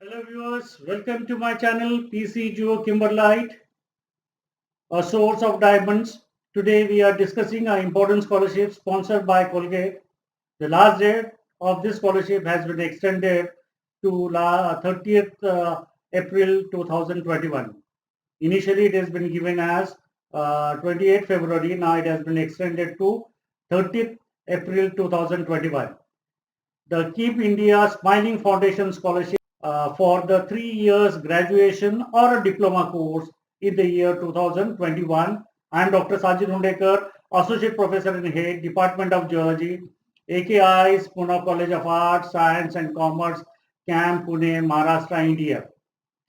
Hello viewers, welcome to my channel PC Geo Kimberlite, a source of diamonds. Today we are discussing an important scholarship sponsored by Colgate. The last date of this scholarship has been extended to 30th April 2021. Initially it has been given as 28 February. Now it has been extended to 30th April 2021. The Keep India Smiling Foundation Scholarship for the 3 years graduation or a diploma course in the year 2021. I am Dr. Sajid Hundekar, Associate Professor in Head, Department of Geology, AKI's Pune College of Arts, Science and Commerce, Camp Pune, Maharashtra, India.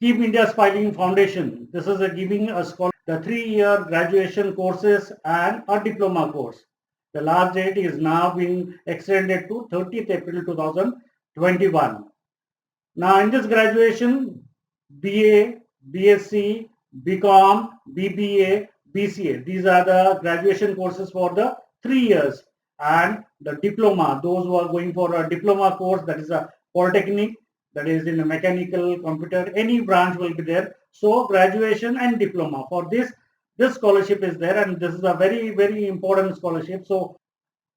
Keep India Smiling Foundation. This is giving a scholarship, the 3 year graduation courses and a diploma course. The last date is now being extended to 30th April 2021. Now in this graduation, BA, BSc, BCom, BBA, BCA. These are the graduation courses for the 3 years. And the diploma, those who are going for a diploma course, that is a polytechnic, that is in a mechanical, computer, any branch will be there. So graduation and diploma. For this scholarship is there, and this is a very, very important scholarship. So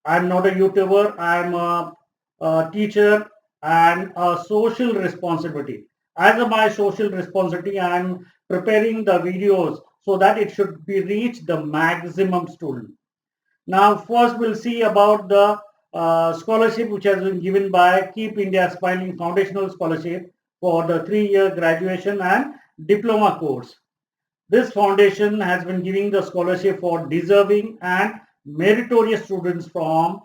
I'm not a YouTuber, I'm a teacher and a social responsibility. As my social responsibility, I'm preparing the videos so that it should be reach the maximum student. Now, first we'll see about the scholarship which has been given by Keep India Smiling Foundational Scholarship for the 3 year graduation and diploma course. This foundation has been giving the scholarship for deserving and meritorious students from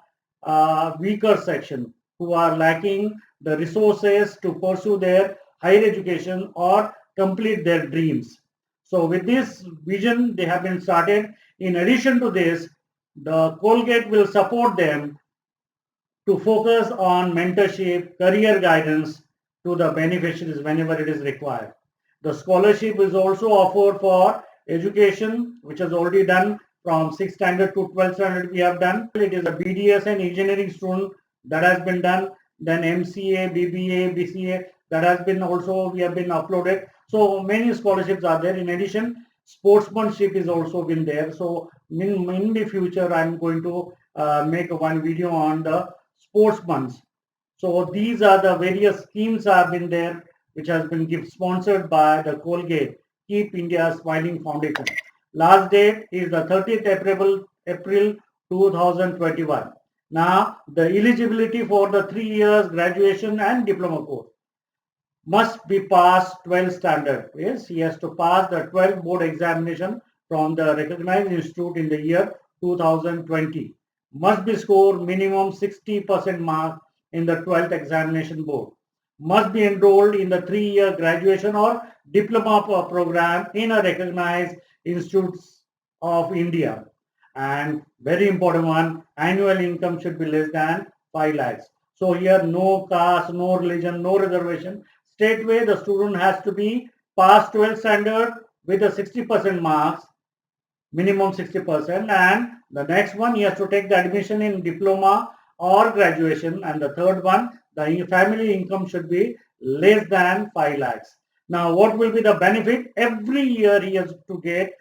weaker section who are lacking the resources to pursue their higher education or complete their dreams. So with this vision, they have been started. In addition to this, the Colgate will support them to focus on mentorship, career guidance to the beneficiaries whenever it is required. The scholarship is also offered for education, which is already done from 6th standard to 12th standard we have done. It is a BDS and engineering student that has been done. Then MCA, BBA, BCA that has been also we have been uploaded. So many scholarships are there. In addition, sportsmanship is also been there. So in the future, I'm going to make one video on the sportsmen. So these are the various schemes have been there, which has been sponsored by the Colgate Keep India Smiling Foundation. Last date is the 30th April 2021. Now, the eligibility for the 3 years graduation and diploma course must be passed 12th standard. Yes, he has to pass the 12th board examination from the recognized institute in the year 2020. Must be scored minimum 60% mark in the 12th examination board. Must be enrolled in the 3 year graduation or diploma program in a recognized institutes of India. And very important one, annual income should be less than 5 lakhs. So here no caste, no religion, no reservation. Straightway the student has to be past 12th standard with a 60% marks, minimum 60%, and the next one he has to take the admission in diploma or graduation, and the third one the family income should be less than 5 lakhs. Now what will be the benefit? Every year he has to get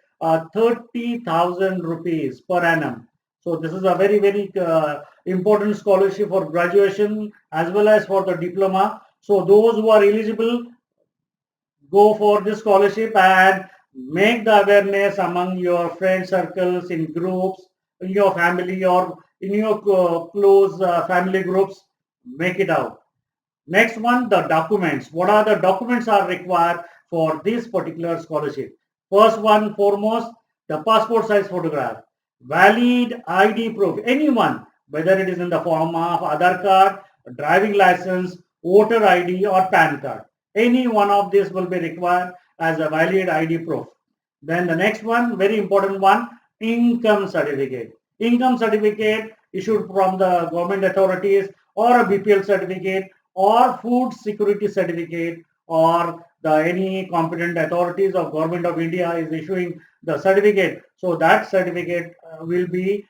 30,000 rupees per annum. So this is a very, very important scholarship for graduation as well as for the diploma. So those who are eligible, go for this scholarship and make the awareness among your friend circles, in groups, in your family or in your close family groups. Make it out. Next one, the documents. What are the documents are required for this particular scholarship? First one, foremost, the passport size photograph, valid ID proof, anyone, whether it is in the form of Aadhaar card, driving license, voter ID or PAN card. Any one of these will be required as a valid ID proof. Then the next one, very important one, income certificate. Income certificate issued from the government authorities or a BPL certificate or food security certificate or any competent authorities of government of India is issuing the certificate. So that certificate will be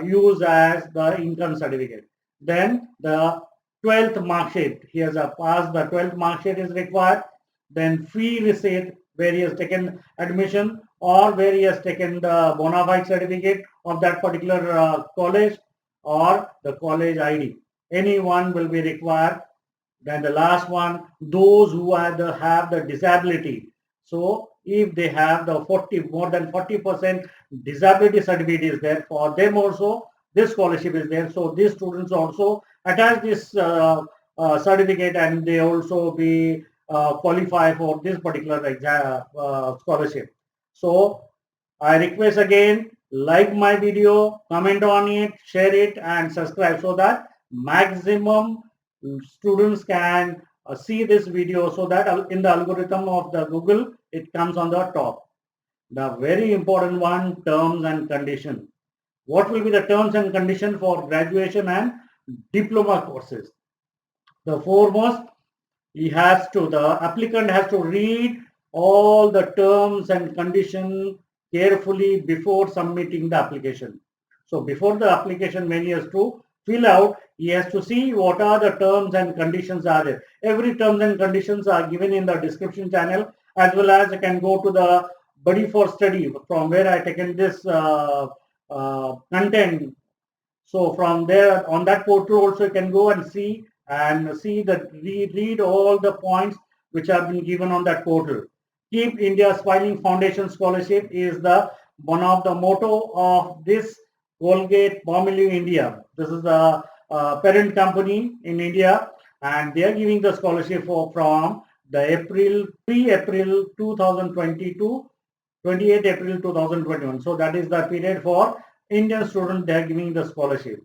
used as the income certificate. Then the 12th mark sheet. He has passed the 12th mark sheet is required. Then fee receipt where he has taken admission or where he has taken the bona fide certificate of that particular college or the college ID. Any one will be required. Then the last one, those who have the disability. So if they have the more than 40% disability certificate is there, for them also this scholarship is there. So these students also attach this certificate and they also be qualify for this particular scholarship. So I request again, like my video, comment on it, share it and subscribe so that maximum students can see this video, so that in the algorithm of the Google, it comes on the top. The very important one, terms and condition. What will be the terms and condition for graduation and diploma courses? The foremost, the applicant has to read all the terms and conditions carefully before submitting the application. So before the application, when he has to fill out, he has to see what are the terms and conditions are there. Every terms and conditions are given in the description channel, as well as I can go to the Buddy for Study from where I taken this content. So from there, on that portal also you can go and see read all the points which have been given on that portal. Keep India Smiling Foundation Scholarship is the one of the motto of this Colgate Palmolive India. This is the parent company in India, and they are giving the scholarship from the 3 April 2020 to 28 April 2021. So that is the period for Indian students they are giving the scholarship.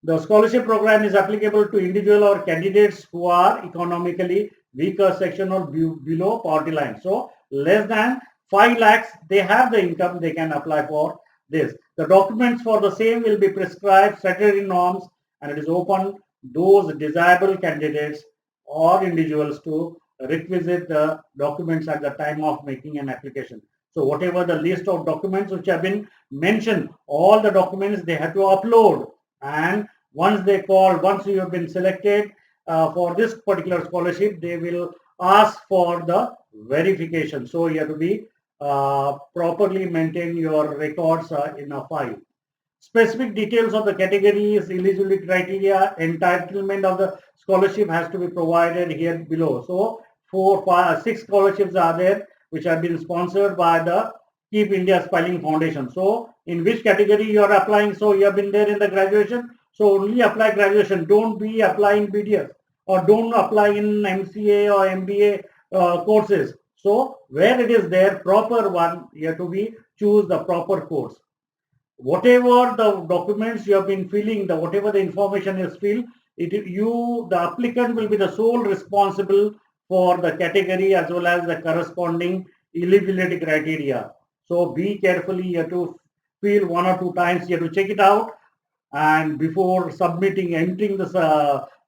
The scholarship program is applicable to individual or candidates who are economically weaker section or below poverty line. So less than 5 lakhs, they have the income, they can apply for this. The documents for the same will be prescribed statutory norms, and it is open those desirable candidates or individuals to requisite the documents at the time of making an application. So whatever the list of documents which have been mentioned, all the documents they have to upload, and once you have been selected for this particular scholarship, they will ask for the verification. So you have to be properly maintain your records in a file. Specific details of the categories, eligibility criteria, entitlement of the scholarship has to be provided here below. So 6 scholarships are there which have been sponsored by the Keep India Smiling Foundation. So in which category you are applying? So you have been there in the graduation. So only apply graduation. Don't be applying BDS or don't apply in MCA or MBA courses. So where it is there, proper one, you have to be choose the proper course. Whatever the documents you have been filling, whatever the information is filled, the applicant will be the sole responsible for the category as well as the corresponding eligibility criteria. So be carefully, you have to fill 1 or 2 times, you have to check it out, and before submitting, entering this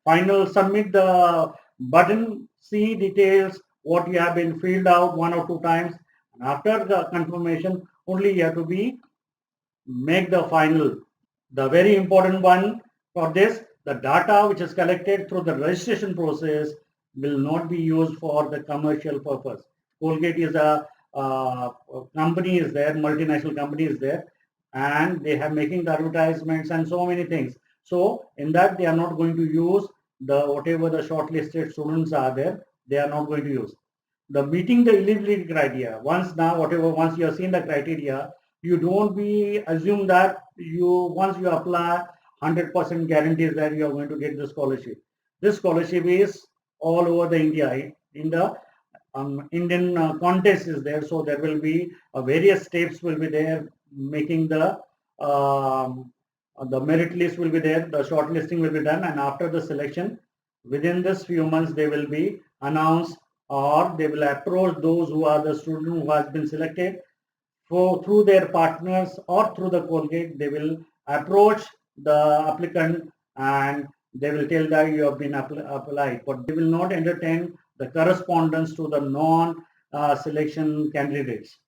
final submit the button, see details what you have been filled out 1 or 2 times, and after the confirmation only you have to be make the final. The very important one for this, the data which is collected through the registration process will not be used for the commercial purpose. Colgate is a company is there, multinational company is there, and they have making the advertisements and so many things. So in that they are not going to use whatever the shortlisted students are there, they are not going to use. The meeting the eligibility criteria. Once you have seen the criteria, you don't be assume that once you apply 100% guarantees that you are going to get the scholarship. This scholarship is all over the India. In the Indian contest is there, so there will be various steps will be there, making the merit list will be there, the shortlisting will be done, and after the selection, within this few months they will be announced, or they will approach those who are the student who has been selected through their partners or through the Colgate. They will approach the applicant and they will tell that you have been applied, but they will not entertain the correspondence to the non-selection candidates.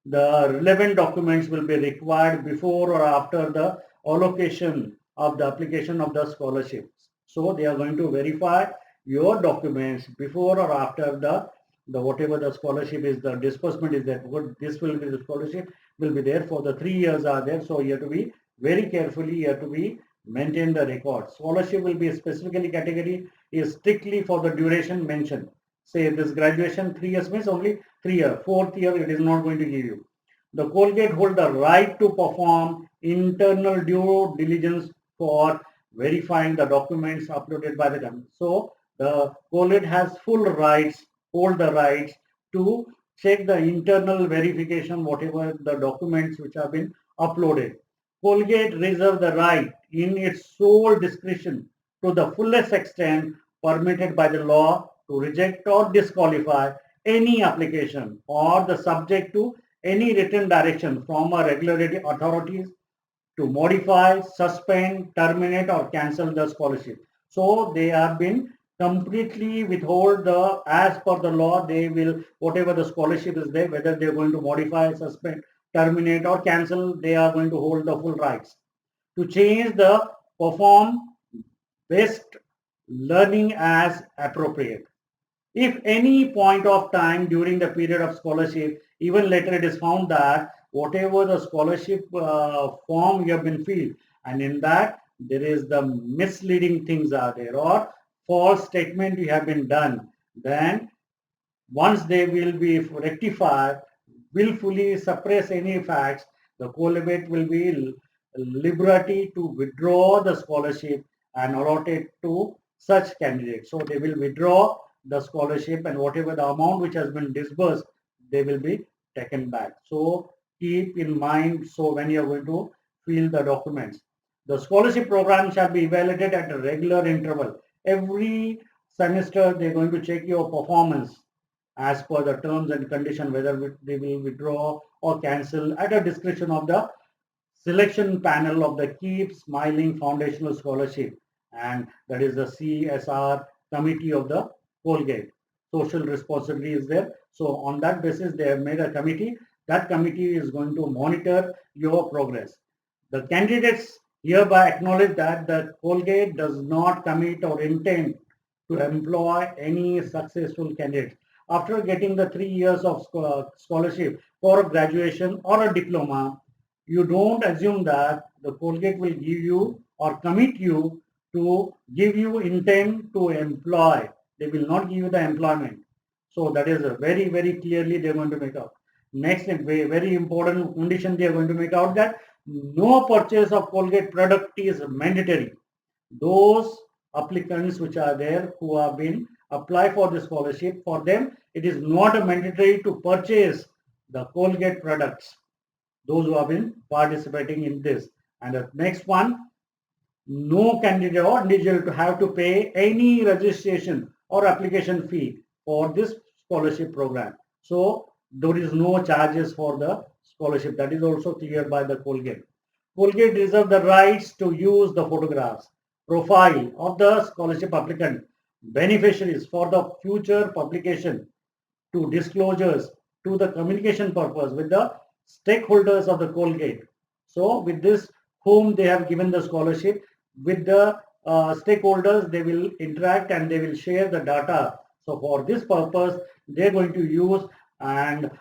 The relevant documents will be required before or after the allocation of the application of the scholarship. So they are going to verify your documents before or after the whatever the scholarship is, the disbursement is there. This will be the scholarship will be there for the 3 years are there. So you have to be very carefully, you have to be maintain the record. Scholarship will be specifically category is strictly for the duration mentioned. Say this graduation 3 years means only 3 years. 4th year it is not going to give you. The Colgate hold the right to perform internal due diligence for verifying the documents uploaded by the company. So the Colgate has full rights, hold the rights to check the internal verification, whatever the documents which have been uploaded. Colgate reserve the right in its sole discretion to the fullest extent permitted by the law to reject or disqualify any application or the subject to any written direction from a regulatory authorities to modify, suspend, terminate or cancel the scholarship. So they have been completely withhold the, as per the law, they will, whatever the scholarship is there, whether they're going to modify, suspend, terminate or cancel, they are going to hold the full rights. To change the perform best learning as appropriate. If any point of time during the period of scholarship, even later it is found that whatever the scholarship form you have been filled, and in that there is the misleading things are there or false statement you have been done, then once they will be rectified, willfully suppress any facts, the Colgate will be liberty to withdraw the scholarship and allot it to such candidates. So they will withdraw the scholarship and whatever the amount which has been disbursed, they will be taken back. So keep in mind, so when you are going to fill the documents, the scholarship program shall be evaluated at a regular interval. Every semester, they're going to check your performance as per the terms and condition, whether they will withdraw or cancel at a discretion of the selection panel of the Keep Smiling Foundational Scholarship, and that is the CSR committee of the Colgate. Social responsibility is there. So on that basis, they have made a committee. That committee is going to monitor your progress. The candidates hereby acknowledge that the Colgate does not commit or intend to employ any successful candidates. After getting the 3 years of scholarship for a graduation or a diploma, you don't assume that the Colgate will give you or commit you to give you intent to employ. They will not give you the employment. So that is a very, very clearly they're going to make out. Next, very important condition they are going to make out that no purchase of Colgate product is mandatory. Those applicants which are there who have been apply for the scholarship, for them it is not a mandatory to purchase the Colgate products. Those who have been participating in this. And the next one, no candidate or individual to have to pay any registration or application fee for this scholarship program. So there is no charges for the scholarship. That is also cleared by the Colgate. Colgate reserve the rights to use the photographs, profile of the scholarship applicant, beneficiaries for the future publication to disclosures to the communication purpose with the stakeholders of the Colgate. So with this, whom they have given the scholarship, with the stakeholders, they will interact and they will share the data. So for this purpose, they're going to use and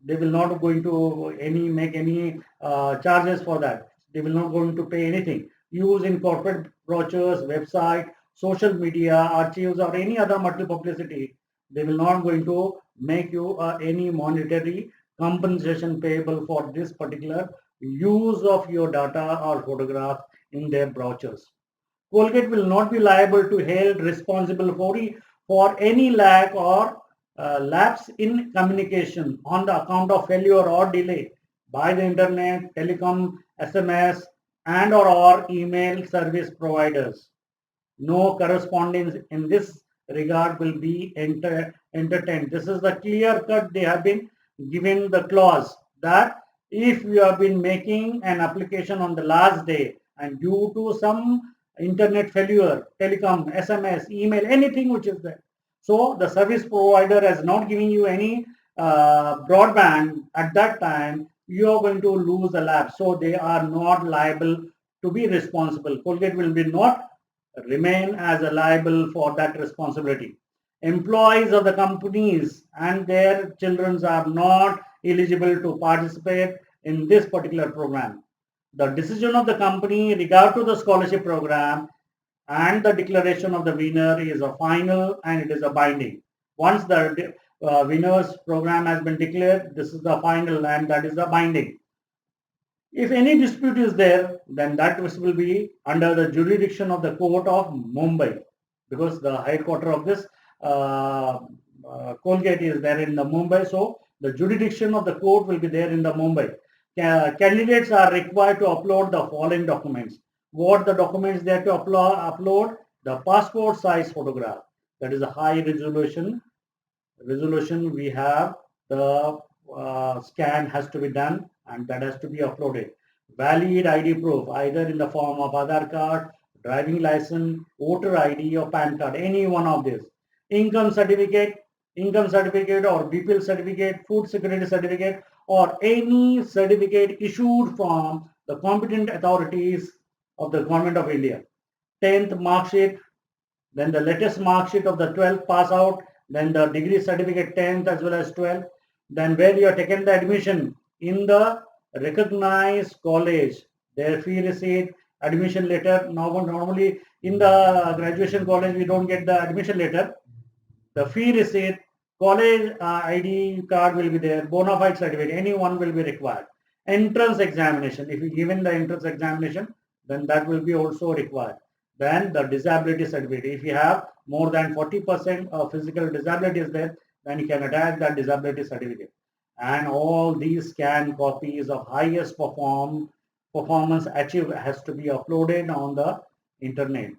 they will not going to make any charges for that. They will not going to pay anything. Use in corporate brochures, website, social media, archives or any other material publicity. They will not going to make you any monetary compensation payable for this particular use of your data or photograph in their brochures. Colgate will not be liable to held responsible for any lack or lapse in communication on the account of failure or delay by the internet, telecom, SMS and or email service providers. No correspondence in this regard will be entertained. This is the clear cut. They have been given the clause that if you have been making an application on the last day and due to some internet failure, telecom, SMS, email, anything which is there. So the service provider has not given you any broadband at that time, you are going to lose the lapse. So they are not liable to be responsible. Colgate will be not remain as liable for that responsibility. Employees of the companies and their children are not eligible to participate in this particular program. The decision of the company regard to the scholarship program and the declaration of the winner is a final and it is a binding. Once the winner's program has been declared, this is the final and that is the binding. If any dispute is there, then that will be under the jurisdiction of the court of Mumbai, because the headquarters of this Colgate is there in the Mumbai. So the jurisdiction of the court will be there in the Mumbai. Candidates are required to upload the following documents. What the documents they have to upload? The passport size photograph. That is a high resolution. We have the scan has to be done and that has to be uploaded. Valid ID proof, either in the form of Aadhaar card, driving license, voter ID or PAN card, any one of these. Income certificate or BPL certificate, food security certificate, or any certificate issued from the competent authorities of the Government of India. 10th mark sheet, then the latest mark sheet of the 12th pass out, then the degree certificate 10th as well as 12th, then where you are taken the admission in the recognized college, their fee receipt, admission letter. Normally in the graduation college we don't get the admission letter. The fee receipt, college ID card will be there, bona fide certificate, any one will be required. Entrance examination, if you given the entrance examination, then that will be also required. Then the disability certificate, if you have more than 40% of physical disability is there, then you can attach that disability certificate. And all these scanned copies of highest performance achieved has to be uploaded on the internet.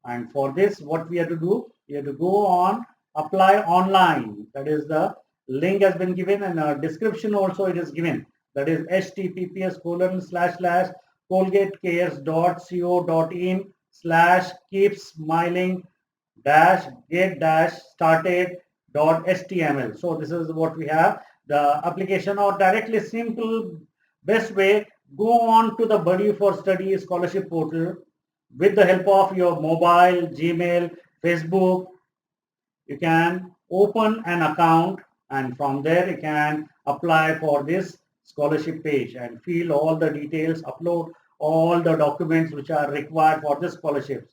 And for this, what we have to do, we have to go on apply online. That is the link has been given and a description also it is given. That is https://colgatecares.co.in/keep smiling-get-started.html. So this is what we have. The application or directly simple best way, go on to the Buddy for Study scholarship portal with the help of your mobile, Gmail, Facebook. You can open an account and from there you can apply for this scholarship page and fill all the details, upload all the documents which are required for this scholarship.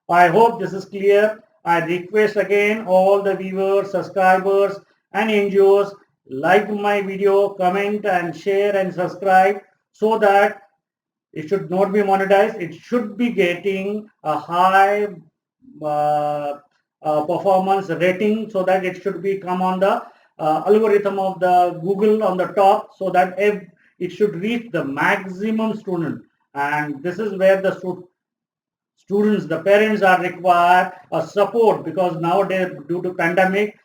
I hope this is clear. I request again all the viewers, subscribers and NGOs, like my video, comment and share and subscribe so that it should not be monetized. It should be getting a high performance rating so that it should be come on the algorithm of the Google on the top so that it should reach the maximum student. And this is where the students, the parents are required a support, because nowadays due to pandemic,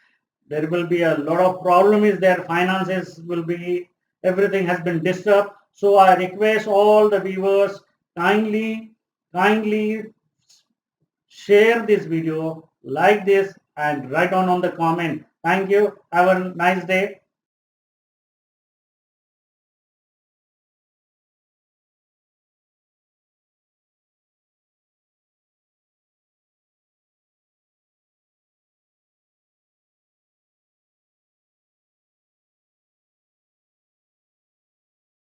there will be a lot of problem is there, finances will be, everything has been disturbed. So I request all the viewers kindly share this video, like this and write on the comment. Thank you. Have a nice day.